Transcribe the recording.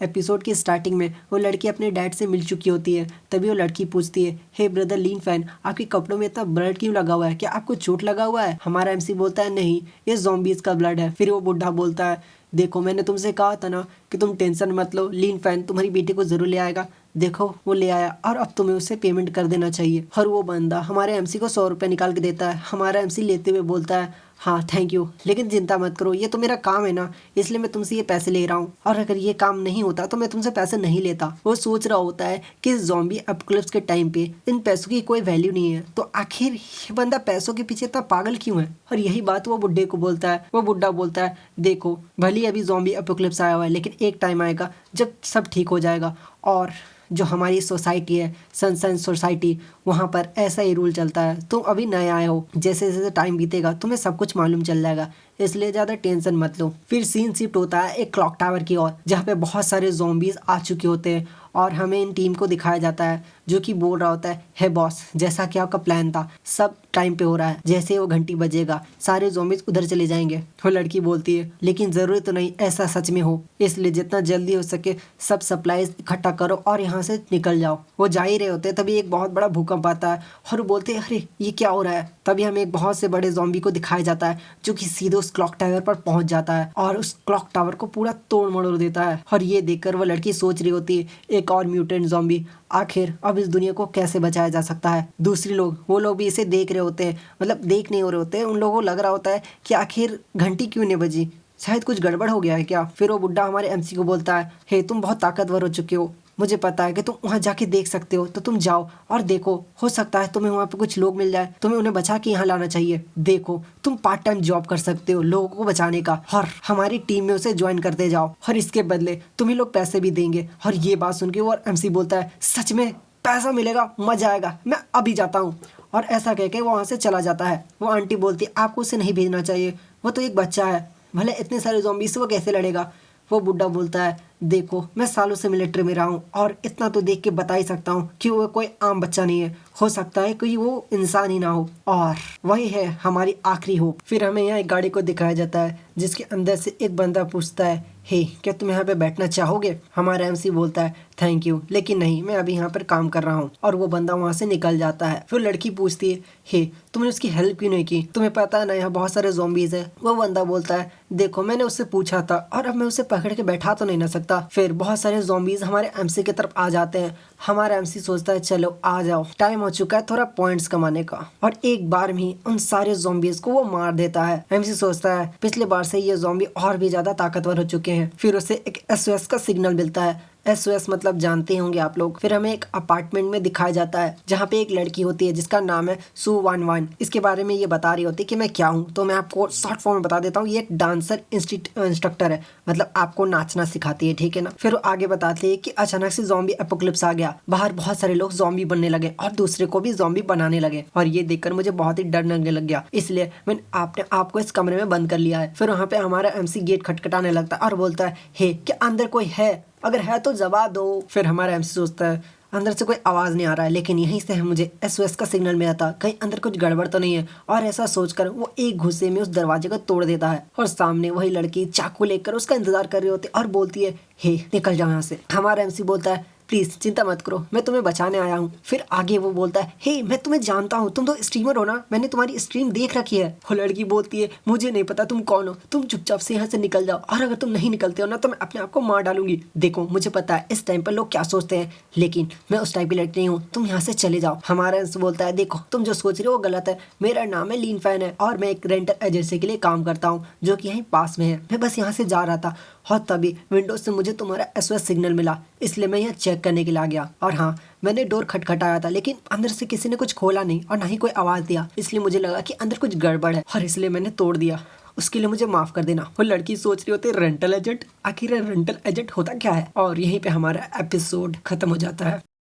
Episode की starting में वो लड़की अपने डैड से मिल चुकी होती है। तभी वो लड़की पूछती है, हे ब्रदर लीन फैन, आपके कपड़ों में इतना ब्लड क्यों लगा हुआ है? क्या आपको चोट लगा हुआ है? हमारा एमसी बोलता है, नहीं, ये ज़ॉम्बीज़ का ब्लड है। फिर वो बुढ़ा बोलता है, देखो मैंने तुमसे कहा था ना कि तुम टेंशन मत लो, लीन फैन तुम्हारी बेटी को ज़रूर ले आएगा। देखो वो ले आया और अब तुम्हें उसे पेमेंट कर देना चाहिए। और वो बंदा हमारे एमसी को 100 रुपये निकाल के देता है। हमारा एमसी लेते हुए बोलता है, हाँ थैंक यू, लेकिन चिंता मत करो, ये तो मेरा काम है ना, इसलिए मैं तुमसे ये पैसे ले रहा हूँ, और अगर ये काम नहीं होता तो मैं तुमसे पैसे नहीं लेता। वो सोच रहा होता है कि ज़ॉम्बी एपोकलिप्स के टाइम पे इन पैसों की कोई वैल्यू नहीं है, तो आखिर ये बंदा पैसों के पीछे इतना पागल क्यों है? और यही बात वो बुढ़े को बोलता है। वो बुढ़ा बोलता है, देखो भले अभी ज़ॉम्बी एपोकलिप्स आया हुआ है, लेकिन एक टाइम आएगा जब सब ठीक हो जाएगा, और जो हमारी सोसाइटी है, सनशाइन सोसाइटी, वहाँ पर ऐसा ही रूल चलता है। तुम अभी नए आए हो, जैसे जैसे टाइम बीतेगा तुम्हें सब कुछ मालूम चल जाएगा, इसलिए ज़्यादा टेंशन मत लो। फिर सीन शिफ्ट होता है एक क्लॉक टावर की ओर, जहाँ पे बहुत सारे ज़ॉम्बीज़ आ चुके होते हैं, और हमें इन टीम को दिखाया जाता है जो कि बोल रहा होता है, हे बॉस, जैसा कि आपका प्लान था सब टाइम पे हो रहा है, जैसे वो घंटी बजेगा सारे ज़ॉम्बीज़ उधर चले जाएंगे। वो लड़की बोलती है, लेकिन ज़रूरी तो नहीं ऐसा सच में हो, इसलिए जितना जल्दी हो सके सब सप्लाईज इकट्ठा करो और यहाँ से निकल जाओ। वो जा ही रहे होते हैं, तभी एक बहुत बड़ा भूकंप आता है और वो बोलते हैं, अरे ये क्या हो रहा है? तभी हमें एक बहुत से बड़े ज़ॉम्बी को दिखाया जाता है जो कि सीधे उस क्लॉक टावर पर पहुंच जाता है और उस क्लॉक टावर को पूरा तोड़ मरोड़ देता है। और ये देखकर वो लड़की सोच रही होती है, एक और म्यूटेंट ज़ॉम्बी, आखिर अब इस दुनिया को कैसे बचाया जा सकता है? दूसरी लोग, वो लोग भी इसे देख रहे होते हैं, मतलब देख नहीं हो रहे होते हैं, उन लोगों को लग रहा होता है कि आखिर घंटी क्यों नहीं बजी, शायद कुछ गड़बड़ हो गया है क्या? फिर वो बुढ़ा हमारे एमसी को बोलता है, हे तुम बहुत ताकतवर हो चुके हो, मुझे पता है कि तुम वहाँ जाके देख सकते हो, तो तुम जाओ और देखो, हो सकता है तुम्हें वहाँ पे कुछ लोग मिल जाए, तुम्हें उन्हें बचा के यहाँ लाना चाहिए। देखो तुम पार्ट टाइम जॉब कर सकते हो लोगों को बचाने का, और हमारी टीम में उसे ज्वाइन करते जाओ, और इसके बदले तुम्हें लोग पैसे भी देंगे। और ये बात सुन के वो एमसी बोलता है, सच में पैसा मिलेगा, मजा आएगा, मैं अभी जाता हूँ। और ऐसा कह के वो वहाँ से चला जाता है। वो आंटी बोलती है, आपको उसे नहीं भेजना चाहिए, वो तो एक बच्चा है, भले इतने सारे ज़ॉम्बी से वो कैसे लड़ेगा? वो बुढ़ा बोलता है, देखो मैं सालों से मिलिट्री में रहा हूँ और इतना तो देख के बता ही सकता हूँ कि वो कोई आम बच्चा नहीं है, हो सकता है कोई वो इंसान ही ना हो, और वही है हमारी आखिरी होप। फिर हमें यहाँ एक गाड़ी को दिखाया जाता है जिसके अंदर से एक बंदा पूछता है, हे क्या तुम यहाँ पे बैठना चाहोगे? हमारा एमसी बोलता है, थैंक यू, लेकिन नहीं, मैं अभी यहाँ पर काम कर रहा हूँ। और वो बंदा वहाँ से निकल जाता है। फिर लड़की पूछती है, हे तुमने उसकी हेल्प क्यों नहीं की? तुम्हें पता है ना यहाँ बहुत सारे ज़ॉम्बीज़ है। वो बंदा बोलता है, देखो मैंने उससे पूछा था और अब मैं उसे पकड़ के बैठा तो नहीं ना सकता। फिर बहुत सारे ज़ॉम्बीज़ हमारे एमसी की तरफ आ जाते हैं। हमारा एमसी सोचता है, चलो आ जाओ, टाइम हो चुका है थोड़ा पॉइंट्स कमाने का, और एक बार में उन सारे ज़ॉम्बीज़ को वो मार देता है। एमसी सोचता है, पिछले बार से ये ज़ॉम्बी और भी ज़्यादा ताकतवर हो चुके हैं। फिर उसे एक एसओएस का सिग्नल मिलता है। एसओएस मतलब जानते होंगे आप लोग। फिर हमें एक अपार्टमेंट में दिखाया जाता है जहाँ पे एक लड़की होती है जिसका नाम है सु11। इसके बारे में ये बता रही होती है कि मैं क्या हूँ, तो मैं आपको शॉर्ट फॉर्म में बता देता हूँ, ये एक डांसर इंस्ट्रक्टर है, मतलब आपको नाचना सिखाती है, ठीक है ना। फिर वो आगे बताती है कि अचानक से ज़ॉम्बी एपोकलिप्स आ गया, बाहर बहुत सारे लोग ज़ॉम्बी बनने लगे और दूसरे को भी ज़ॉम्बी बनाने लगे, और ये देखकर मुझे बहुत ही डर लगने लग गया, इसलिए मैंने आपने आपको इस कमरे में बंद कर लिया है। फिर वहाँ पे हमारा एमसी गेट खटखटाने लगता है और बोलता है, हे क्या अंदर कोई है? अगर है तो जवाब दो। फिर हमारा एमसी सोचता है, अंदर से कोई आवाज़ नहीं आ रहा है, लेकिन यहीं से मुझे एसओएस का सिग्नल मिला था, कहीं अंदर कुछ गड़बड़ तो नहीं है। और ऐसा सोचकर वो एक घुस्से में उस दरवाजे को तोड़ देता है, और सामने वही लड़की चाकू लेकर उसका इंतजार कर रही होती है और बोलती है, हे निकल जाओ यहाँ से। हमारा एमसी बोलता है, प्लीज़ चिंता मत करो, मैं तुम्हें बचाने आया हूँ। फिर आगे वो बोलता है, हे मैं तुम्हें जानता हूँ, तुम तो स्ट्रीमर हो ना, मैंने तुम्हारी स्ट्रीम देख रखी है। वो लड़की बोलती है, मुझे नहीं पता तुम कौन हो, तुम चुपचाप से यहाँ से निकल जाओ, और अगर तुम नहीं निकलते हो ना तो मैं अपने आप को मार डालूंगी। देखो मुझे पता है इस टाइम पर लोग क्या सोचते हैं, लेकिन मैं उस टाइप की लड़की नहीं हूँ, तुम यहाँ से चले जाओ। हमारा एमसी बोलता है, देखो तुम जो सोच रहे हो वो गलत है, मेरा नाम है लीन फैन है और मैं एक रेंटल एजेंसी के लिए काम करता हूँ जो कि यहीं पास में है। मैं बस यहाँ से जा रहा था और तभी विंडोज से मुझे तुम्हारा एसओएस सिग्नल मिला, इसलिए मैं यहाँ चेक करने के लिए आ गया। और हाँ, मैंने डोर खटखटाया था, लेकिन अंदर से किसी ने कुछ खोला नहीं और ना ही कोई आवाज़ दिया, इसलिए मुझे लगा कि अंदर कुछ गड़बड़ है और इसलिए मैंने तोड़ दिया। उसके लिए मुझे माफ़ कर देना। वो लड़की सोच रही होती है, रेंटल एजेंट, आखिर रेंटल एजेंट होता क्या है? और यहीं पे हमारा एपिसोड खत्म हो जाता है।